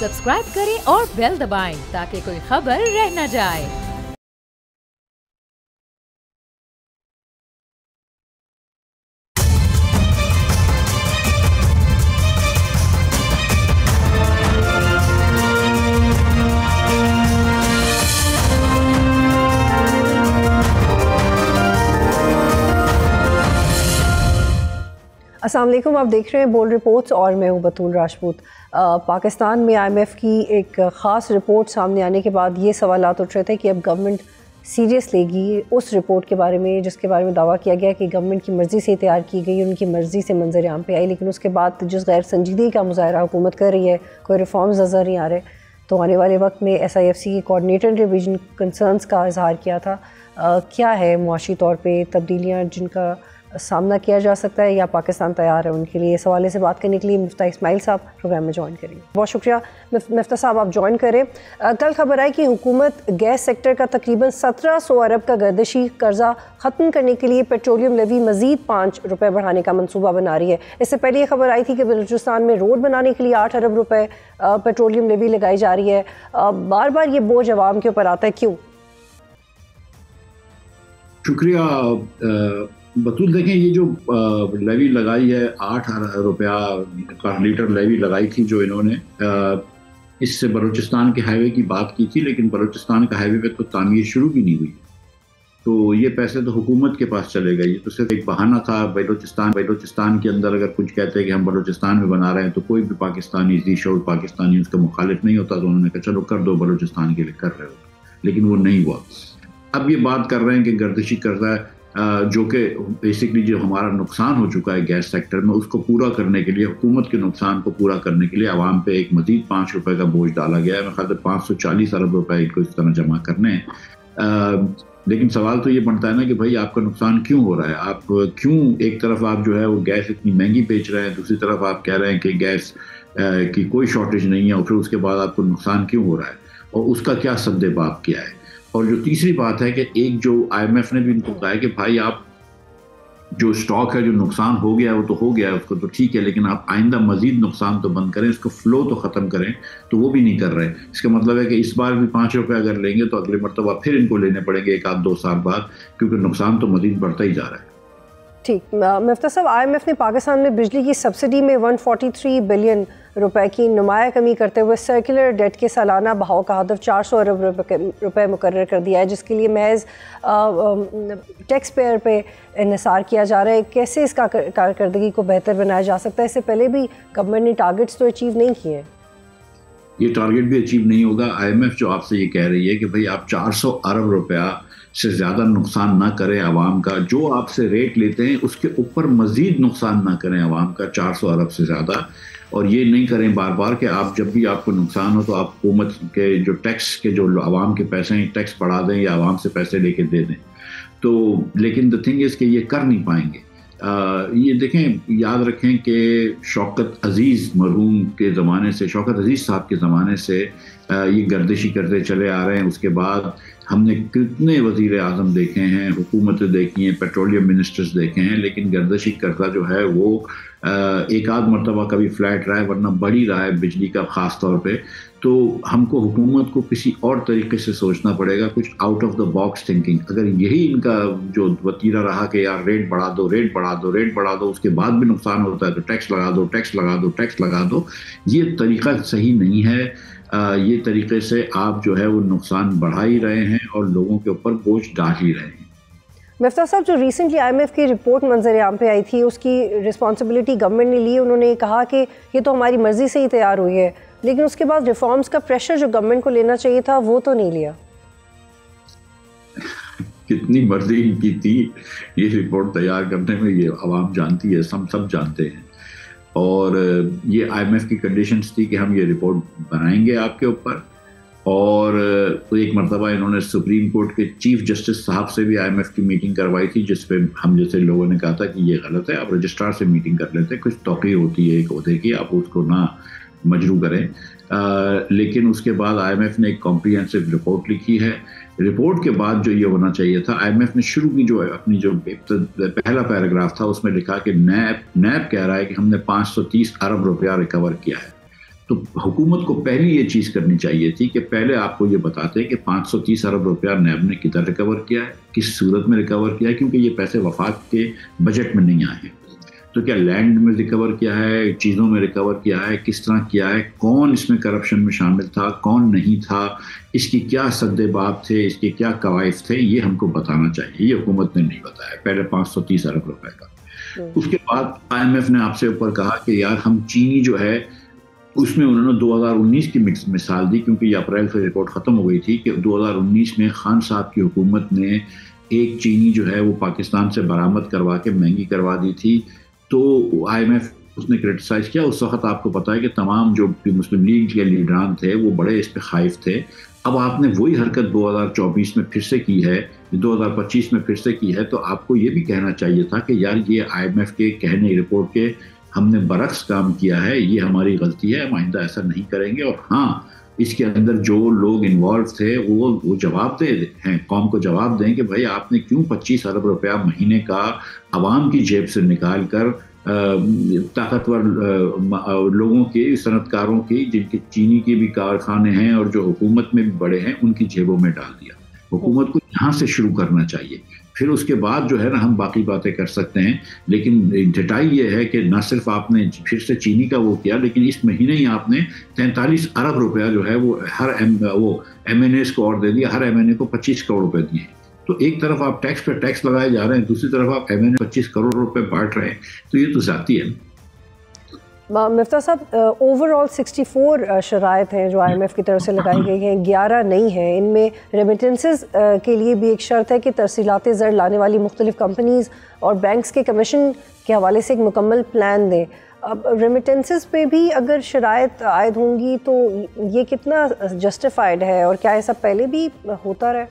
Subscribe करें और bell दबाएं ताकि कोई खबर रह न जाए। अस्सलाम वालेकुम, आप देख रहे हैं बोल्ड रिपोर्ट्स और मैं हूं बतूल राजपूत। पाकिस्तान में IMF की एक ख़ास रिपोर्ट सामने आने के बाद ये सवालात उठ रहे थे कि अब गवर्नमेंट सीरियस लेगी उस रिपोर्ट के बारे में जिसके बारे में दावा किया गया कि गवर्नमेंट की मर्ज़ी से तैयार की गई, उनकी मर्ज़ी से मंजर आम पे आई, लेकिन उसके बाद जिस गैर संजीदगी का मुजाहरा हुकूमत कर रही है, कोई रिफॉर्म्स नज़र नहीं आ रहे। तो आने वाले वक्त में SIFC के कोऑर्डिनेटर ने भी जिन कंसर्न्स का इजहार किया था, क्या है मुआशी तौर पर तब्दीलियाँ जिनका सामना किया जा सकता है या पाकिस्तान तैयार है उनके लिए। इस हवाले से बात करने के लिए मिफ्ता इस्माइल साहब प्रोग्राम में ज्वाइन करेंगे। बहुत शुक्रिया मिफ्ता साहब, आप ज्वाइन करें। कल खबर आई कि हुकूमत गैस सेक्टर का तकरीबन 1700 अरब का गर्दिशी कर्जा ख़त्म करने के लिए पेट्रोलियम लेवी मज़ीद ₹5 बढ़ाने का मंसूबा बना रही है। इससे पहले ये खबर आई थी कि बलूचिस्तान में रोड बनाने के लिए 8 अरब रुपए पेट्रोलियम लेवी लगाई जा रही है। बार बार ये बोझ अवाम के ऊपर आता है, क्यों? शुक्रिया बतूल। देखें, ये जो लेवी लगाई है 8 रुपया पर लीटर लेवी लगाई थी जो इन्होंने, इससे बलूचिस्तान के हाईवे की बात की थी, लेकिन बलूचिस्तान का हाईवे पे तो तामीर शुरू भी नहीं हुई। तो ये पैसे तो हुकूमत के पास चले गए। ये तो सिर्फ एक बहाना था। बलूचिस्तान के अंदर अगर कुछ कहते हैं कि हम बलूचिस्तान में बना रहे हैं तो कोई भी पाकिस्तानी ज़ीशोर पाकिस्तानी उसके मुखालिफ नहीं होता। तो उन्होंने कहा चलो कर दो, बलूचिस्तान के लिए कर रहे हो, लेकिन वो नहीं हुआ। अब ये बात कर रहे हैं कि गर्दिशी कर्जा जो कि बेसिकली जो हमारा नुकसान हो चुका है गैस सेक्टर में, उसको पूरा करने के लिए, हुकूमत के नुकसान को पूरा करने के लिए आवाम पे एक मजीद 5 रुपए का बोझ डाला गया है। मेरे ख्याल से 540 अरब रुपए इनको इस तरह जमा करने हैं। लेकिन सवाल तो ये बनता है ना कि भाई आपका नुकसान क्यों हो रहा है? आप क्यों एक तरफ आप जो है वो गैस इतनी महंगी बेच रहे हैं, दूसरी तरफ आप कह रहे हैं कि गैस की कोई शॉर्टेज नहीं है, और फिर उसके बाद आपको नुकसान क्यों हो रहा है और उसका क्या सद्देबाब किया है? और जो तीसरी बात है कि एक जो IMF ने भी इनको कहा है कि भाई आप जो स्टॉक है, जो नुकसान हो गया वो तो हो गया, उसको तो ठीक है, लेकिन आप आइंदा मजीद नुकसान तो बंद करें, इसको फ्लो तो ख़त्म करें। तो वो भी नहीं कर रहे। इसका मतलब है कि इस बार भी 5 रुपये अगर लेंगे तो अगले मरतबा फिर इनको लेने पड़ेंगे 1-2 साल बाद, क्योंकि नुकसान तो मजीद बढ़ता ही जा रहा है। ठीक, मिफ्ता साहब, IMF ने पाकिस्तान में बिजली की सब्सिडी में 143 बिलियन रुपए की नुमाया कमी करते हुए सर्कुलर डेट के सालाना बहाव का हदफ 400 अरब रुपए मुकर्रर कर दिया है, जिसके लिए महज टैक्स पेयर पे इन्हिसार किया जा रहा है। कैसे इसका कारकर्दगी को बेहतर बनाया जा सकता है? इससे पहले भी गवर्नमेंट ने टारगेट्स तो अचीव नहीं किए। ये टारगेट भी अचीव नहीं होगा। IMF जो आपसे ये कह रही है कि भाई आप 400 अरब रुपया से ज़्यादा नुकसान ना करें आवाम का, जो आपसे रेट लेते हैं उसके ऊपर मज़ीद नुकसान ना करें आवाम का 400 अरब से ज़्यादा। और ये नहीं करें बार बार कि आप जब भी आपको नुकसान हो तो आप हुकूमत के जो टैक्स के जो आवाम के पैसे हैं टैक्स बढ़ा दें या आवाम से पैसे लेके दे दें। तो लेकिन द थिंग इज़ कि ये कर नहीं पाएंगे। ये देखें, याद रखें कि शौकत अज़ीज़ मरहूम के ज़माने से, शौकत अज़ीज़ साहब के ज़माने से ये गर्दिशी करते चले आ रहे हैं। उसके बाद हमने कितने वज़ीर आज़म देखे हैं, हुकूमतें देखी हैं, पेट्रोलियम मिनिस्टर्स देखे हैं, लेकिन गर्दिशी कर्जा जो है वो एक आध मरतबा कभी फ्लैट रहा है, वरना बढ़ ही रहा है बिजली का ख़ास तौर पे। तो हमको हुकूमत को किसी और तरीके से सोचना पड़ेगा, कुछ out of the box thinking. अगर यही इनका जो वतीरा रहा कि यार रेट बढ़ा दो, रेट बढ़ा दो, रेट बढ़ा दो, उसके बाद भी नुकसान होता है तो टैक्स लगा दो, टैक्स लगा दो, टैक्स लगा दो, ये तरीका सही नहीं है। ये तरीके से आप जो है वो नुकसान बढ़ा ही रहे हैं और लोगों के ऊपर बोझ डाल ही रहे हैं। मिफ्ता साहब, जो रिसेंटली IMF की रिपोर्ट मंजर आम पे आई थी, उसकी रिस्पॉन्सिबिलिटी गवर्नमेंट ने ली। उन्होंने कहा कि ये तो हमारी मर्जी से ही तैयार हुई है, लेकिन उसके बाद रिफॉर्म्स का प्रेशर जो गवर्नमेंट को लेना चाहिए था वो तो नहीं लिया। कितनी मर्जी की थी ये रिपोर्ट तैयार करने में, ये आवाम जानती है, सब जानते हैं। और ये IMF की कंडीशंस थी कि हम ये रिपोर्ट बनाएंगे आपके ऊपर। और एक मरतबा इन्होंने सुप्रीम कोर्ट के चीफ जस्टिस साहब से भी IMF की मीटिंग करवाई थी, जिस पे हम जैसे लोगों ने कहा था कि ये गलत है, आप रजिस्ट्रार से मीटिंग कर लेते, कुछ तौक़ीर होती है एक ओहदे की, आप उसको ना मजरू करें। लेकिन उसके बाद IMF ने एक कॉम्प्रिहेंसिव रिपोर्ट लिखी है। रिपोर्ट के बाद जो ये होना चाहिए था, IMF ने शुरू की जो अपनी जो पहला पैराग्राफ था उसमें लिखा कि नैब कह रहा है कि हमने 530 अरब रुपया रिकवर किया है। तो हुकूमत को पहले ये चीज़ करनी चाहिए थी कि पहले आपको ये बताते कि 530 अरब रुपया नैब ने किधर रिकवर किया है, किस सूरत में रिकवर किया है, क्योंकि ये पैसे वफाक के बजट में नहीं आए हैं। तो क्या लैंड में रिकवर किया है, चीज़ों में रिकवर किया है, किस तरह किया है, कौन इसमें करप्शन में शामिल था, कौन नहीं था, इसकी क्या सद्देबाब थे, इसके क्या कवायद थे, ये हमको बताना चाहिए। ये हुकूमत ने नहीं बताया पहले 530 अरब रुपए का। उसके बाद IMF ने आपसे ऊपर कहा कि यार हम चीनी जो है उसमें उन्होंने 2019 की मिसाल दी, क्योंकि ये अप्रैल से रिपोर्ट ख़त्म हो गई थी कि 2019 में खान साहब की हुकूमत ने एक चीनी जो है वो पाकिस्तान से बरामद करवा के महंगी करवा दी थी। तो IMF उसने क्रिटिसाइज़ किया। उस वक्त आपको पता है कि तमाम जो मुस्लिम लीग के लीडरान थे वो बड़े इस पर खाइफ थे। अब आपने वही हरकत 2024 में फिर से की है, 2025 में फिर से की है, तो आपको ये भी कहना चाहिए था कि यार ये IMF के कहने रिपोर्ट के हमने बरक्स काम किया है, ये हमारी गलती है, हम आइंदा ऐसा नहीं करेंगे। और हाँ, इसके अंदर जो लोग इन्वॉल्व थे वो जवाब दे हैं, कौम को जवाब दें कि भाई आपने क्यों 25 अरब रुपया महीने का आवाम की जेब से निकाल कर ताकतवर लोगों के, सनतकारों की, जिनके चीनी के भी कारखाने हैं और जो हुकूमत में भी बड़े हैं, उनकी जेबों में डाल दिया। हुकूमत को यहाँ से शुरू करना चाहिए, फिर उसके बाद जो है ना हम बाकी बातें कर सकते हैं। लेकिन डटाई ये है कि ना सिर्फ आपने फिर से चीनी का वो किया, लेकिन इस महीने ही आपने 43 अरब रुपया जो है वो हर MNAs को और दे दिया। हर MNA को 25 करोड़ रुपए दिए। तो एक तरफ आप टैक्स पे टैक्स लगाए जा रहे हैं, दूसरी तरफ आप MNA 25 करोड़ रुपए बांट रहे हैं, तो ये तो जाती है। मिफ्ता साहब, ओवरऑल 64 शराइत हैं जो IMF की तरफ से लगाई गई हैं, 11 नहीं हैं। इनमें रेमिटेंसेस के लिए भी एक शर्त है कि तरसीलात ज़र लाने वाली मुख्तलिफ कंपनीज़ और बैंक्स के कमीशन के हवाले से एक मुकम्मल प्लान दें। अब रेमिटेंसेस पे भी अगर शराइत आयद होंगी तो ये कितना जस्टिफाइड है, और क्या ऐसा पहले भी होता रहा?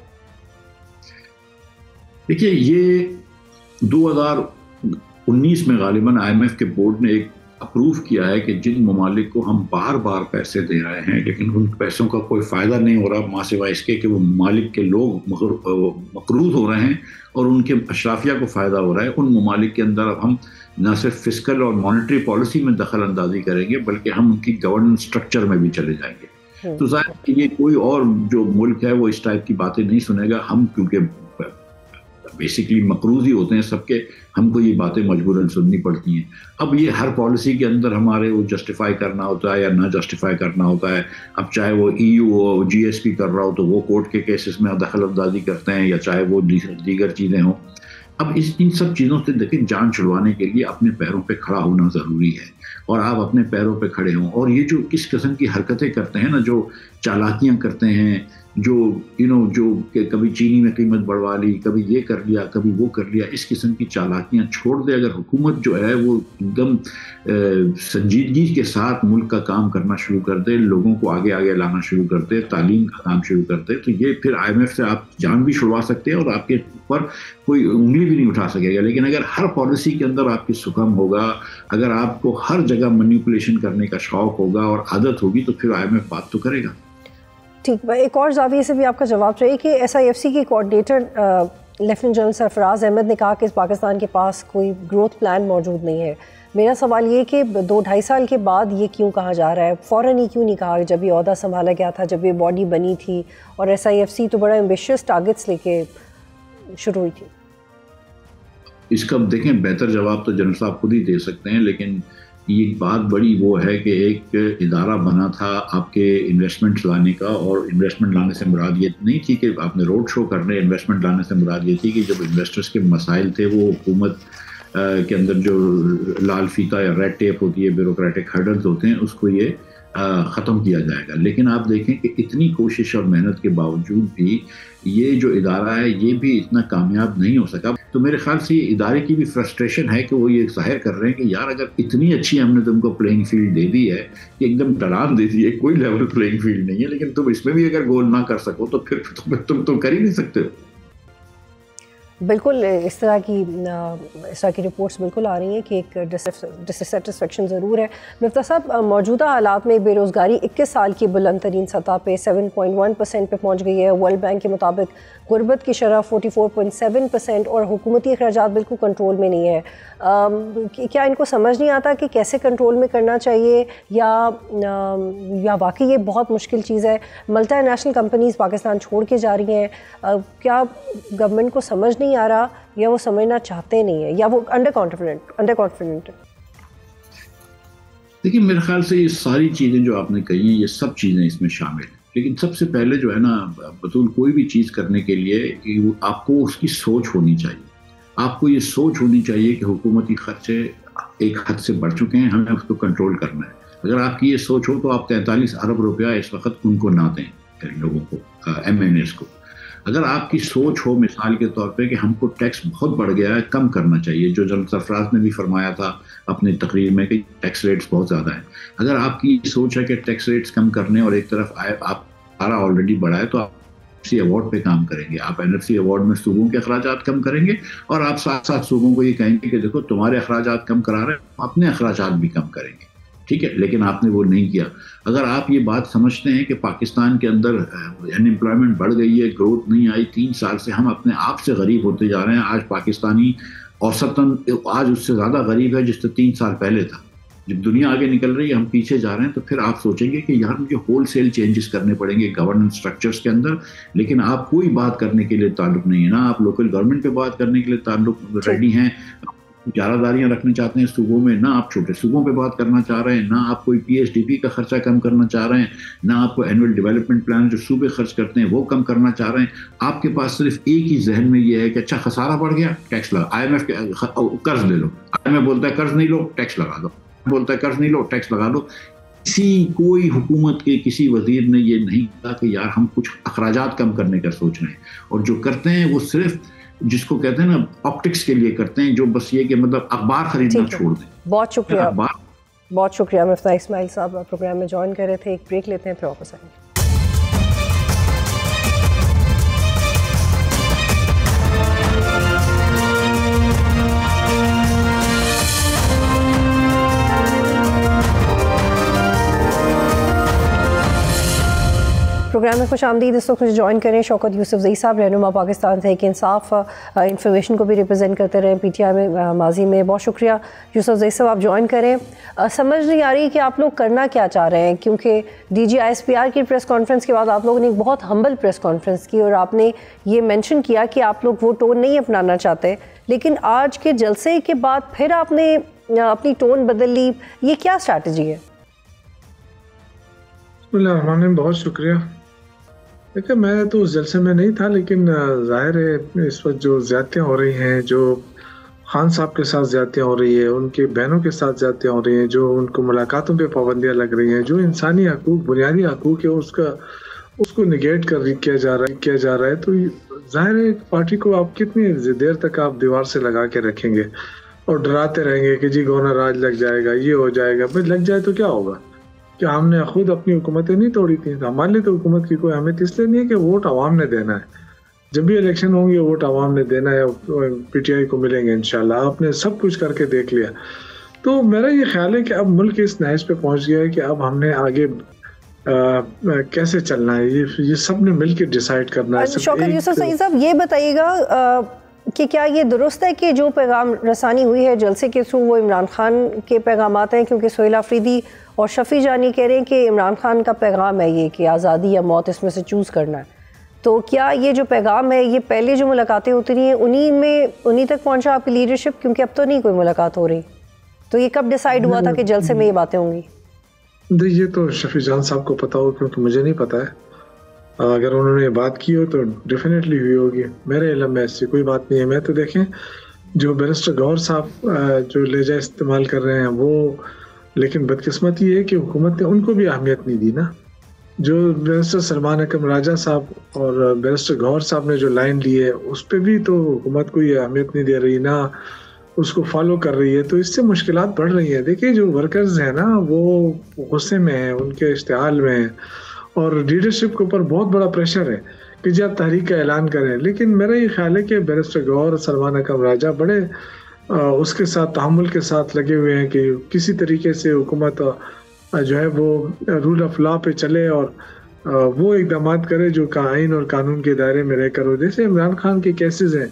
देखिए, ये 2019 में गालिबन IMF के बोर्ड ने एक अप्रूव किया है कि जिन ममालिक को हम बार बार पैसे दे रहे हैं लेकिन उन पैसों का कोई फ़ायदा नहीं हो रहा, माँ सिवा इसके कि वो ममालिक के लोग मकरूज हो रहे हैं और उनके अशराफिया को फ़ायदा हो रहा है, उन ममालिक के अंदर अब हम न सिर्फ फिस्कल और मॉनेटरी पॉलिसी में दखल अंदाजी करेंगे बल्कि हम उनकी गवर्नेंस स्ट्रक्चर में भी चले जाएंगे। तो ज़ाहिर ये कोई और जो मुल्क है वो इस टाइप की बातें नहीं सुनेगा। हम क्योंकि बेसिकली मकरूज ही होते हैं सबके, हमको ये बातें मजबूरन सुननी पड़ती हैं। अब ये हर पॉलिसी के अंदर हमारे वो जस्टिफाई करना होता है या ना जस्टिफाई करना होता है। अब चाहे वो EU हो, GSP कर रहा हो तो वो कोर्ट के केसेस में दखल अंदाजी करते हैं, या चाहे वो दीगर चीज़ें हों। अब इन सब चीज़ों से देखिए, जान छुड़वाने के लिए अपने पैरों पे खड़ा होना ज़रूरी है, और आप अपने पैरों पे खड़े हों। और ये जो किस किस्म की हरकतें करते हैं ना, जो चालाकियाँ करते हैं, जो जो कभी चीनी में कीमत बढ़वा ली, कभी ये कर लिया, कभी वो कर लिया, इस किस्म की चालाकियाँ छोड़ दे। अगर हुकूमत जो है वो एकदम संजीदगी के साथ मुल्क का काम करना शुरू कर दे, लोगों को आगे आगे लाना शुरू कर दे, तालीम का काम शुरू कर दे, तो ये फिर IMF से आप जान भी छुड़वा सकते हैं और आपके ऊपर कोई उंगली भी नहीं उठा सकेगा। लेकिन अगर हर पॉलिसी के अंदर आपकी सुकम होगा, अगर आपको हर जगह मैनिपुलेशन करने का शौक होगा और आदत होगी, तो फिर IMF बात तो करेगा। ठीक है, एक और जाविये से भी आपका जवाब चाहिए कि SIFC के coordinator lieutenant general Sarfaraz Ahmed ने कहा कि पाकिस्तान के पास कोई ग्रोथ प्लान मौजूद नहीं है। मेरा सवाल ये कि 2-2.5 साल के बाद ये क्यों कहा जा रहा है? फ़ौरन ही क्यों नहीं कहा जब ये ओहदा संभाला गया था, जब ये बॉडी बनी थी और SIFC तो बड़ा एम्बिशियस टारगेट्स लेके शुरू हुई थी? इसका देखें, बेहतर जवाब तो जनरल साहब खुद ही दे सकते हैं, लेकिन ये बात बड़ी वो है कि एक इदारा बना था आपके इन्वेस्टमेंट लाने का, और इन्वेस्टमेंट लाने से मुराद ये नहीं थी कि आपने रोड शो करने, इन्वेस्टमेंट लाने से मुराद ये थी कि जब इन्वेस्टर्स के मसाइल थे वो हुकूमत के अंदर जो लाल फीता या रेड टेप होती है, ब्यूरोक्रेटिक हर्डल्स होते हैं, उसको ये ख़त्म किया जाएगा। लेकिन आप देखें कि इतनी कोशिश और मेहनत के बावजूद भी ये जो इदारा है ये भी इतना कामयाब नहीं हो सका। तो मेरे ख्याल से ये इदारे की भी फ्रस्ट्रेशन है कि वो ये जाहिर कर रहे हैं कि यार अगर इतनी अच्छी हमने तुमको प्लेइंग फील्ड दे दी है कि एकदम ढलान दे दी है, कोई लेवल प्लेइंग फील्ड नहीं है, लेकिन तुम इसमें भी अगर गोल ना कर सको तो फिर तुम कर ही नहीं सकते हो। बिल्कुल इस तरह की रिपोर्ट्स बिल्कुल आ रही हैं कि एक डिससेटिस्फेक्शन ज़रूर है। मिफ्ता साहब, मौजूदा हालात में बेरोज़गारी 21 साल की बुलंद तरीन सतह पे 7.1% पे पहुंच गई है। वर्ल्ड बैंक के मुताबिक गुर्बत की शरह 44.7% और हुकूमती अखराजात बिल्कुल कंट्रोल में नहीं है। क्या इनको समझ नहीं आता कि कैसे कंट्रोल में करना चाहिए, या वाकई ये बहुत मुश्किल चीज़ है? मल्टीनेशनल कंपनीज़ पाकिस्तान छोड़ के जा रही हैं, क्या गवर्नमेंट को समझ नहीं आ रहा, या वो समझना चाहते नहीं है, या वो अंडर कॉन्फिडेंट है? देखिए, मेरे ख्याल से ये सारी चीज़ें जो आपने कही हैं, ये सब चीज़ें इसमें शामिल हैं। लेकिन सबसे पहले जो है ना, बतूल कोई भी चीज़ करने के लिए आपको उसकी सोच होनी चाहिए। आपको ये सोच होनी चाहिए कि हुकूमती खर्चे एक हद से बढ़ चुके हैं, हमें उसको कंट्रोल करना है। अगर आपकी ये सोच हो तो आप 43 अरब रुपया इस वक्त उनको ना दें, लोगों को, MNAs को। अगर आपकी सोच हो मिसाल के तौर पे कि हमको टैक्स बहुत बढ़ गया है, कम करना चाहिए, जो जनरल सरफराज ने भी फरमाया था अपनी तकरीर में कि टैक्स रेट्स बहुत ज़्यादा हैं। अगर आपकी सोच है कि टैक्स रेट्स कम करने और एक तरफ आप सारा ऑलरेडी बढ़ा है, तो आप NFC अवार्ड पे काम करेंगे। आप NFC अवार्ड में सूबों के अखराजात कम करेंगे और आप साथ साथ सूबों को ये कहेंगे कि देखो तुम्हारे अखराजात कम करा रहे हैं, अपने अखराजात भी कम करेंगे। ठीक है, लेकिन आपने वो नहीं किया। अगर आप ये बात समझते हैं कि पाकिस्तान के अंदर अनएम्प्लॉयमेंट बढ़ गई है, ग्रोथ नहीं आई 3 साल से, हम अपने आप से गरीब होते जा रहे हैं। आज पाकिस्तानी औसतन आज उससे ज़्यादा गरीब है जिससे 3 साल पहले था। जब दुनिया आगे निकल रही है, हम पीछे जा रहे हैं, तो फिर आप सोचेंगे कि यार मुझे होलसेल चेंजेस करने पड़ेंगे गवर्नेंस स्ट्रक्चर्स के अंदर। लेकिन आप कोई बात करने के लिए ताल्लुक नहीं है, ना आप लोकल गवर्नमेंट पे बात करने के लिए ताल्लुक रेडी हैं, इजारादारियाँ रखना चाहते हैं सूबों में, ना आप छोटे सूबों पे बात करना चाह रहे हैं, ना आप कोई PSDP का खर्चा कम करना चाह रहे हैं, ना आपको एनुअल डेवलपमेंट प्लान जो सूबे खर्च करते हैं वो कम करना चाह रहे हैं। आपके पास सिर्फ एक ही जहन में ये है कि अच्छा खसारा बढ़ गया, टैक्स लगा, IMF कर्ज ले लो, IMF बोलता है कर्ज नहीं लो, टैक्स लगा दो, बोलता है कर्ज नहीं लो, टैक्स लगा दो। कोई हुकूमत के किसी वजीर ने ये नहीं कहा कि यार हम कुछ अखराजात कम करने का सोच रहे हैं, और जो करते हैं वो सिर्फ जिसको कहते हैं ना ऑप्टिक्स के लिए करते हैं, जो बस ये कि मतलब अखबार खरीदना छोड़ दें। बहुत शुक्रिया मिफ्ता इस्माइल साहब, प्रोग्राम में ज्वाइन कर रहे थे। एक ब्रेक लेते हैं, फिर वापस आएंगे। प्रोग्राम में खुश आमदीद। इस वक्त मुझे ज्वाइन करें शौकत यूसुफजई साहब, रहनुमा पाकिस्तान तहरीक इंसाफ, इंफॉर्मेशन को भी रिप्रेजेंट करते रहे PTI में माजी में। बहुत शुक्रिया यूसुफजई साहब, आप ज्वाइन करें। समझ नहीं आ रही कि आप लोग करना क्या चाह रहे हैं, क्योंकि DG ISPR की प्रेस कॉन्फ्रेंस के बाद आप लोगों ने एक बहुत हम्बल प्रेस कॉन्फ्रेंस की और आपने ये मेंशन किया कि आप लोग वो टोन नहीं अपनाना चाहते, लेकिन आज के जलसे के बाद फिर आपने अपनी टोन बदल ली। ये क्या स्ट्रैटेजी है? बहुत शुक्रिया। देखिए, मैं तो उस जलसे में नहीं था, लेकिन जाहिर है इस वक्त जो ज़्यादतियाँ हो रही हैं, जो खान साहब के साथ ज़्यादतियाँ हो रही है, उनके बहनों के साथ ज़्यादतियाँ हो रही हैं, जो उनको मुलाकातों पे पाबंदियाँ लग रही हैं, जो इंसानी हकूक़, बुनियादी हकूक़ है उसको निगेट किया जा रहा है, तो जाहिर है पार्टी को आप कितनी देर तक आप दीवार से लगा के रखेंगे और डराते रहेंगे कि जी गवर्नर राज लग जाएगा, ये हो जाएगा। भाई लग जाए तो क्या होगा? क्या हमने खुद अपनी हुकूमतें नहीं तोड़ी थी? तो हमारे लिए तो हुकूमत की कोई अहमियत इसलिए नहीं है कि वोट आवाम ने देना है। जब भी इलेक्शन होंगे वोट आवाम ने देना है, PTI को मिलेंगे इंशाल्लाह। आपने सब कुछ करके देख लिया। तो मेरा ये ख्याल है कि अब मुल्क इस नहज पे पहुंच गया है कि अब हमने आगे कैसे चलना है, ये सब ने मिल के डिसाइड करना है। शौकत यूसुफजई साहब, ये बताइएगा कि क्या ये दुरुस्त है कि जो पैगाम रसानी हुई है जलसे के थ्रू वो इमरान खान के पैगाम आते हैं? क्योंकि सोहेल आफरीदी और शफ़ी जानी कह रहे हैं कि इमरान खान का पैगाम है ये कि आज़ादी या मौत, इसमें से चूज़ करना है। तो क्या ये जो पैगाम है, ये पहले जो मुलाकातें होती रही हैं उन्हीं तक पहुंचा आपकी लीडरशिप? क्योंकि अब तो नहीं कोई मुलाकात हो रही, तो ये कब डिसाइड हुआ था कि जलसे में ये बातें होंगी? ये तो शफ़ी जान साहब को पता हो, क्योंकि मुझे नहीं पता है। अगर उन्होंने बात की हो तो डेफिनेटली हुई होगी, मेरे इल्म में ऐसी कोई बात नहीं है। मैं तो देखें, जो बैरिस्टर गौहर साहब जो लहजा इस्तेमाल कर रहे हैं वो, लेकिन बदकिस्मती ये है कि हुकूमत ने उनको भी अहमियत नहीं दी ना। जो बैरिस्टर सलमान अकरम राजा साहब और बैरिस्टर गौहर साहब ने जो लाइन ली है, उस पर भी तो हुकूमत को ये अहमियत नहीं दे रही, ना उसको फॉलो कर रही है। तो इससे मुश्किलात बढ़ रही हैं। देखिए, जो वर्कर्स हैं ना, वो गुस्से में हैं, उनके इश्तिहाल में हैं, और लीडरशिप के ऊपर बहुत बड़ा प्रेशर है कि जी आप तहरीक का ऐलान करें। लेकिन मेरा ये ख्याल है कि बैरिस्टर गौहर और सलमान अकरम राजा बड़े उसके साथ तहम्मुल के साथ लगे हुए हैं कि किसी तरीके से हुकूमत जो है वो रूल ऑफ लॉ पे चले और वो इकदाम करे जो आइन और कानून के दायरे में रहकर हो। जैसे इमरान खान के केसेस हैं,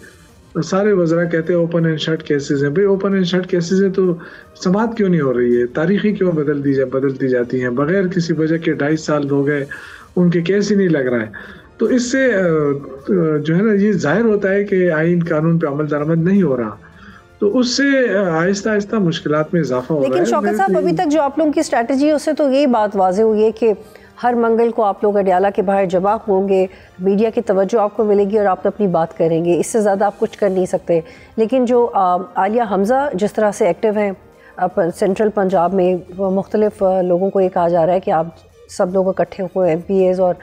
सारे वज़रा कहते हैं ओपन एंड शट केसेस हैं। भाई ओपन एंड शट केसेस हैं तो समाअत क्यों नहीं हो रही है, तारीखें क्यों बदलती जाती हैं बगैर किसी वजह के? 2.5 साल हो गए, उनके केस ही नहीं लग रहा है। तो इससे जो है ना ये जाहिर होता है कि आइन कानून पे अमल दरामद नहीं हो रहा, तो उससे आहिस्ता आहिस्ता मुश्किलात में इजाफा हो रहा है। लेकिन शौकत साहब, अभी तक जो आप लोगों की स्ट्रैटेजी है उससे तो यही बात वाज़ेह हुई है कि हर मंगल को आप लोग अडियाला के बाहर जमा होंगे, मीडिया की तवज्जो आपको मिलेगी और आप अपनी बात करेंगे, इससे ज़्यादा आप कुछ कर नहीं सकते। लेकिन जो आलिया हमज़ा जिस तरह से एक्टिव हैं सेंट्रल पंजाब में, मुख्तलिफ लोगों को ये कहा जा रहा है कि आप सब लोग इकट्ठे हुए MPAs और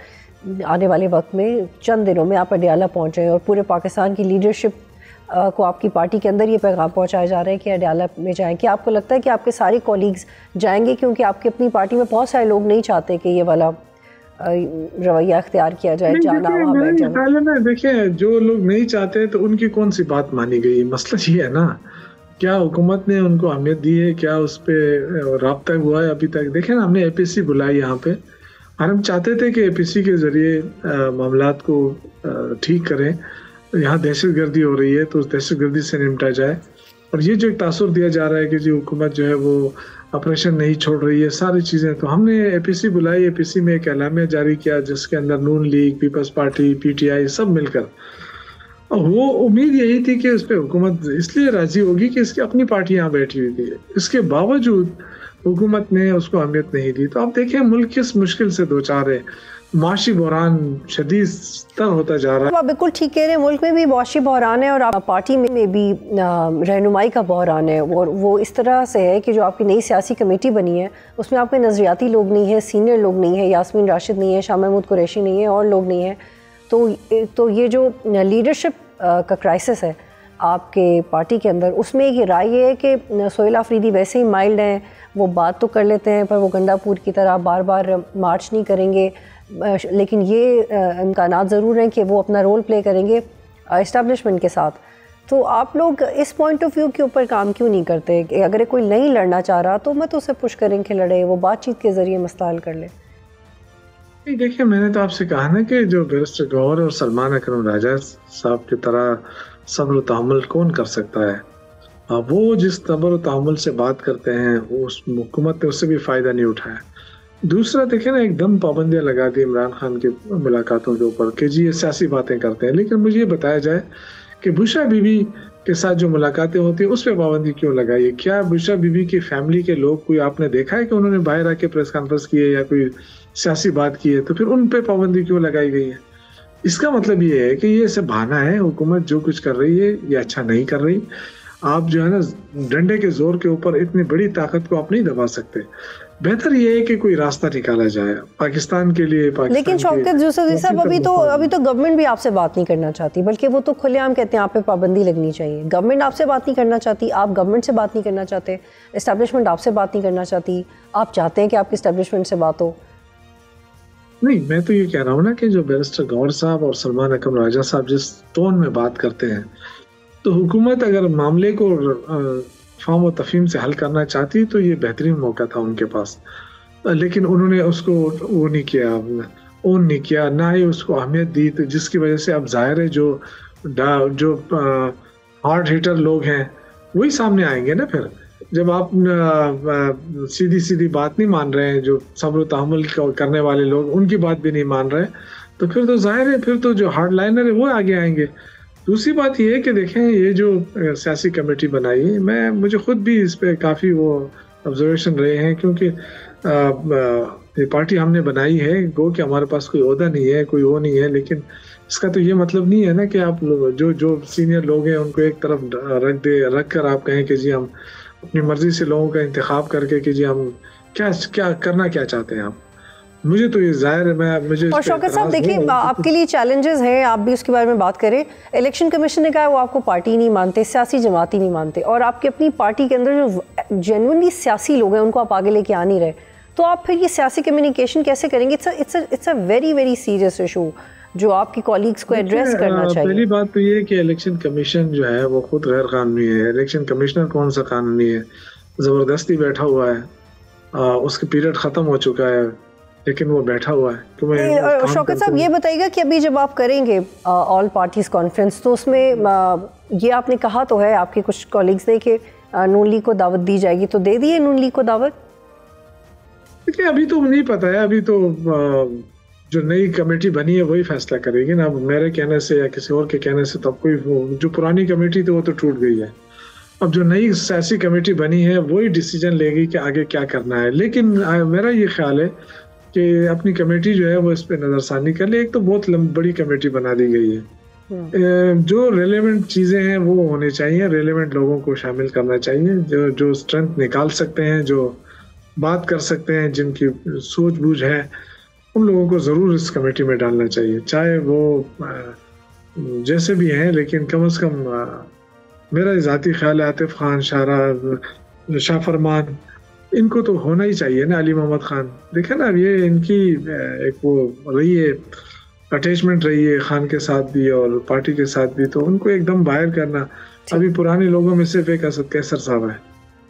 आने वाले वक्त में चंद दिनों में आप अडियाला पहुँचें और पूरे पाकिस्तान की लीडरशिप को आपकी पार्टी के अंदर ये पैगाम पहुंचाया जा रहा है कि अडियाला में जाएं। क्या आपको लगता है कि आपके सारे कॉलीग्स जाएंगे? क्योंकि आपकी अपनी पार्टी में बहुत सारे लोग नहीं चाहते कि ये वाला रवैया इख्तियार किया जाए, जाना वहाँ बैठ जाना। देखिए, जो लोग नहीं चाहते तो उनकी कौन सी बात मानी गई? मसला ये है ना, क्या हुकूमत ने उनको अहमियत दी है? क्या उस पर रब्ता हुआ है अभी तक? देखें ना, हमने APC बुलाई यहाँ पे और हम चाहते थे कि APC के ज़रिए मामलात को ठीक करें। यहाँ दहशतगर्दी हो रही है तो उस दहशतगर्दी से निपटा जाए। और ये जो एक तासुर दिया जा रहा है कि जी हुकूमत जो है वो ऑपरेशन नहीं छोड़ रही है, सारी चीज़ें, तो हमने APC बुलाई। APC में एक एलामिया जारी किया जिसके अंदर नून लीग, पीपल्स पार्टी, PTI सब मिलकर, और वो उम्मीद यही थी कि उस पर हुकूमत इसलिए राजी होगी कि इसकी अपनी पार्टी यहाँ बैठी हुई थी। इसके बावजूद हुकूमत ने उसको अहमियत नहीं दी। तो आप देखें मुल्क किस मुश्किल से दो चार है, माशी बहरान शदीद तर होता जा रहा है। आप बिल्कुल ठीक कह रहे हैं, मुल्क में भी माशी बहरान है और पार्टी में भी रहनुमाई का बहरान है। और वो इस तरह से है कि जो आपकी नई सियासी कमेटी बनी है उसमें आपके नज़रियाती लोग नहीं है, सीनियर लोग नहीं है, यास्मीन राशिद नहीं है, शाह महमूद कुरैशी नहीं है और लोग नहीं है। तो ये जो लीडरशिप का क्राइसिस है आपके पार्टी के अंदर, उसमें एक राय है कि सोहेल आफरीदी वैसे ही माइल्ड हैं, वो बात तो कर लेते हैं पर वो गंडापुर की तरह बार बार मार्च नहीं करेंगे, लेकिन ये इम्कानात ज़रूर हैं कि वो अपना रोल प्ले करेंगे इस्टेब्लिशमेंट के साथ। तो आप लोग इस पॉइंट ऑफ व्यू के ऊपर काम क्यों नहीं करते कि अगर कोई नहीं लड़ना चाह रहा तो मत उसे पुश करें कि लड़े, वो बातचीत के ज़रिए मसला हल कर ले? देखिए, मैंने तो आपसे कहा ना कि जो बैरिस्टर गौहर और सलमान अकरम राजा साहब की तरह सब्र तहम्मुल कौन कर सकता है? वो जिस सब्र तहम्मुल से बात करते हैं उस हुकूमत ने उससे भी फ़ायदा नहीं उठाया। दूसरा देखें ना, एकदम पाबंदियाँ लगा दी इमरान खान की मुलाकातों के ऊपर कि जी ये सियासी बातें करते हैं। लेकिन मुझे ये बताया जाए कि बुशरा बीबी के साथ जो मुलाकातें होती है उस पर पाबंदी क्यों लगाई है? क्या बुशरा बीबी की फैमिली के लोग कोई आपने देखा है कि उन्होंने बाहर आके प्रेस कॉन्फ्रेंस की है या कोई सियासी बात की है? तो फिर उन पर पाबंदी क्यों लगाई गई है? इसका मतलब ये है कि ये सब बहाना है, हुकूमत जो कुछ कर रही है ये अच्छा नहीं कर रही। आप जो है ना डंडे के जोर के ऊपर इतनी बड़ी ताकत को आप नहीं दबा सकते। बेहतर ये है कि कोई रास्ता निकाला जाए पाकिस्तान के लिए। लेकिन शौकत यूसुफ साहब, अभी तो गवर्नमेंट भी आपसे बात नहीं करना चाहती, बल्कि वो तो खुलेआम कहते हैं आप पे पाबंदी लगनी चाहिए। गवर्नमेंट आपसे बात नहीं करना चाहती, आप गवर्नमेंट से बात नहीं करना चाहते, एस्टेब्लिशमेंट आपसे बात नहीं करना चाहती, आप चाहते हैं कि आपकी एस्टेब्लिशमेंट से बात हो। नहीं, मैं तो ये कह रहा हूँ ना कि जो बैरिस्टर गौहर साहब और सलमान अकरम राजा साहब जिस टोन में बात करते हैं, तो हुकूमत अगर मामले को फाम व तफहीम से हल करना चाहती तो ये बेहतरीन मौका था उनके पास। लेकिन उन्होंने उसको वो नहीं किया, ओन नहीं किया, ना ही उसको अहमियत दी। तो जिसकी वजह से अब जाहिर है जो हार्ड हिटर लोग हैं वही सामने आएंगे ना। फिर जब आप सीधी सीधी बात नहीं मान रहे हैं, जो सब्र तहम्मुल करने वाले लोग उनकी बात भी नहीं मान रहे, तो फिर तो जाहिर है फिर तो जो हार्ड लाइनर है वो आगे आएंगे। दूसरी बात ये है कि देखें, ये जो सियासी कमेटी बनाई है, मुझे खुद भी इस पे काफ़ी वो ऑब्जर्वेशन रहे हैं, क्योंकि ये पार्टी हमने बनाई है, गो कि हमारे पास कोई ओहदा नहीं है, कोई वो नहीं है, लेकिन इसका तो ये मतलब नहीं है ना कि आप जो सीनियर लोग हैं उनको एक तरफ रख कर आप कहें कि जी हम अपनी मर्जी से लोगों का इंतखाब करके कि जी हम क्या करना चाहते हैं आप। मुझे तो ये जाहिर है, मुझे और शौकत साहब देखिए, आपके लिए चैलेंजेस हैं, आप भी उसके बारे में बात करें। इलेक्शन कमीशन ने कहा है वो आपको पार्टी नहीं मानते, सियासी जमात ही नहीं मानते, और आपकी अपनी पार्टी के अंदर जो जेन्युइनली सियासी लोग हैं उनको आप आगे लेके आ नहीं रहे, तो आप फिर ये सियासी कम्युनिकेशन कैसे करेंगे? It's a very very serious issue. जो आपकी कॉलीग्स को एड्रेस करना चाहिए? पहली बात तो ये कि इलेक्शन कमीशन जो है वो खुद गैर कानूनी है। इलेक्शन कमिश्नर कौन सा कानूनी है, ज़बरदस्ती बैठा हुआ है, उसके पीरियड ख़त्म हो चुका है लेकिन वो बैठा हुआ है। तो शौकत साहब ये बताइएगा कि अभी जब आप करेंगे ऑल पार्टीज कॉन्फ्रेंस, तो उसमें ये आपने कहा तो है आपके कुछ कॉलीग्स ने कि नून लीग को दावत दी जाएगी, तो दे दिए नून लीग को दावत? देखिए अभी तो नहीं पता है, अभी तो जो नई कमेटी बनी है वही फैसला करेगी ना। अब मेरे कहने से या किसी और के कहने से तो कोई, जो पुरानी कमेटी थी वो तो टूट गई है। अब जो नई सियासी कमेटी बनी है वही डिसीजन लेगी कि आगे क्या करना है। लेकिन मेरा ये ख्याल है कि अपनी कमेटी जो है वो इस पे नज़रसानी कर ले। एक तो बहुत बड़ी कमेटी बना दी गई है, जो रेलेवेंट चीज़ें हैं वो होनी चाहिए, रेलेवेंट लोगों को शामिल करना चाहिए, जो स्ट्रेंथ निकाल सकते हैं, जो बात कर सकते हैं, जिनकी सूझबूझ है, उन लोगों को ज़रूर इस कमेटी में डालना चाहिए, चाहे वो जैसे भी हैं। लेकिन कम से कम मेरा ज़ाती ख्याल है आतिफ खान, शाह फरमान, इनको तो होना ही चाहिए ना। अली मोहम्मद खान, देखे ना अब ये इनकी एक वो रही है, अटैचमेंट रही है खान के साथ भी और पार्टी के साथ भी, तो उनको एकदम बाहर करना। अभी पुराने लोगों में सिर्फ एक असद कैसर साहब है,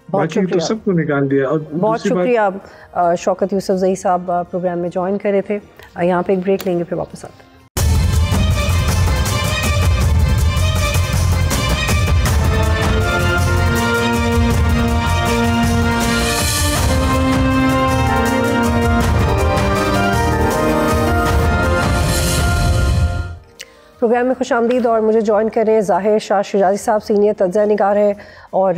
बाकी तो सबको निकाल दिया। और बहुत शुक्रिया शौकत यूसुफजई साहब प्रोग्राम में ज्वाइन करे थे। यहाँ पे एक ब्रेक लेंगे, फिर वापस आते हैं। प्रोग्राम में खुशामदीद और मुझे ज्वाइन कर रहे हैं ज़ाहिर शाह शिराजी साहब, सीनियर तज्ज़िया निगार है और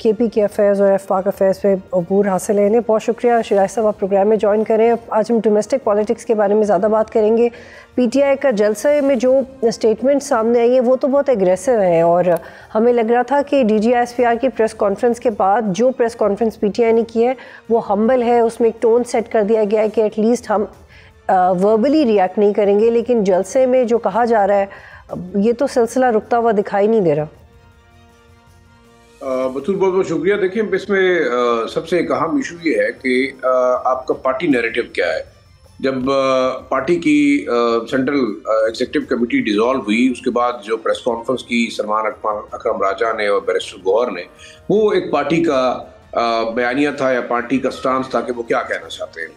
KP के अफेयर्स और FPAC अफेयर्स पे अबूर हासिल है इन्हें। बहुत शुक्रिया शिराजी साहब, आप प्रोग्राम में ज्वाइन करें। आज हम डोमेस्टिक पॉलिटिक्स के बारे में ज़्यादा बात करेंगे। PTI का जलसे में जो स्टेटमेंट सामने आई है वो तो बहुत एग्रेसिव है और हमें लग रहा था कि DGISPR की प्रेस कॉन्फ्रेंस के बाद जो प्रेस कॉन्फ्रेंस PTI ने की है वो हम्बल है, उसमें एक टोन सेट कर दिया गया है कि एटलीस्ट हम वर्बली रिएक्ट नहीं करेंगे। लेकिन जलसे में जो कहा जा रहा है ये तो सिलसिला रुकता हुआ दिखाई नहीं दे रहा। बतूल बहुत बहुत शुक्रिया। देखिए इसमें सबसे एक अहम इशू ये है कि आपका पार्टी नैरेटिव क्या है। जब पार्टी की सेंट्रल एग्जीक्यूटिव कमेटी डिसॉल्व हुई उसके बाद जो प्रेस कॉन्फ्रेंस की सलमान अकरम राजा ने और बैरिस्टर गौहर ने, वो एक पार्टी का बयानिया था या पार्टी का स्टांस था कि वो क्या कहना चाहते हैं।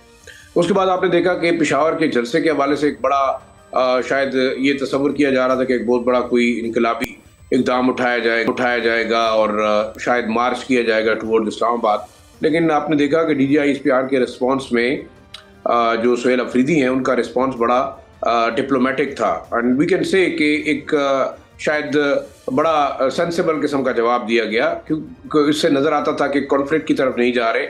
उसके बाद आपने देखा कि पेशावर के जलसे के हवाले से एक बड़ा शायद ये तस्वर किया जा रहा था कि एक बहुत बड़ा कोई इनकलाबी इक़दाम उठाया जाएगा और शायद मार्च किया जाएगा टुवर्ड इस्लामाबाद। लेकिन आपने देखा कि DGISPR के रिस्पांस में जो सुहेल अफरीदी हैं उनका रिस्पांस बड़ा डिप्लोमेटिक था एंड वी कैन से कि एक शायद बड़ा सेंसिबल किस्म का जवाब दिया गया, क्योंकि इससे नज़र आता था कि कॉन्फ्लिक्ट की तरफ नहीं जा रहे,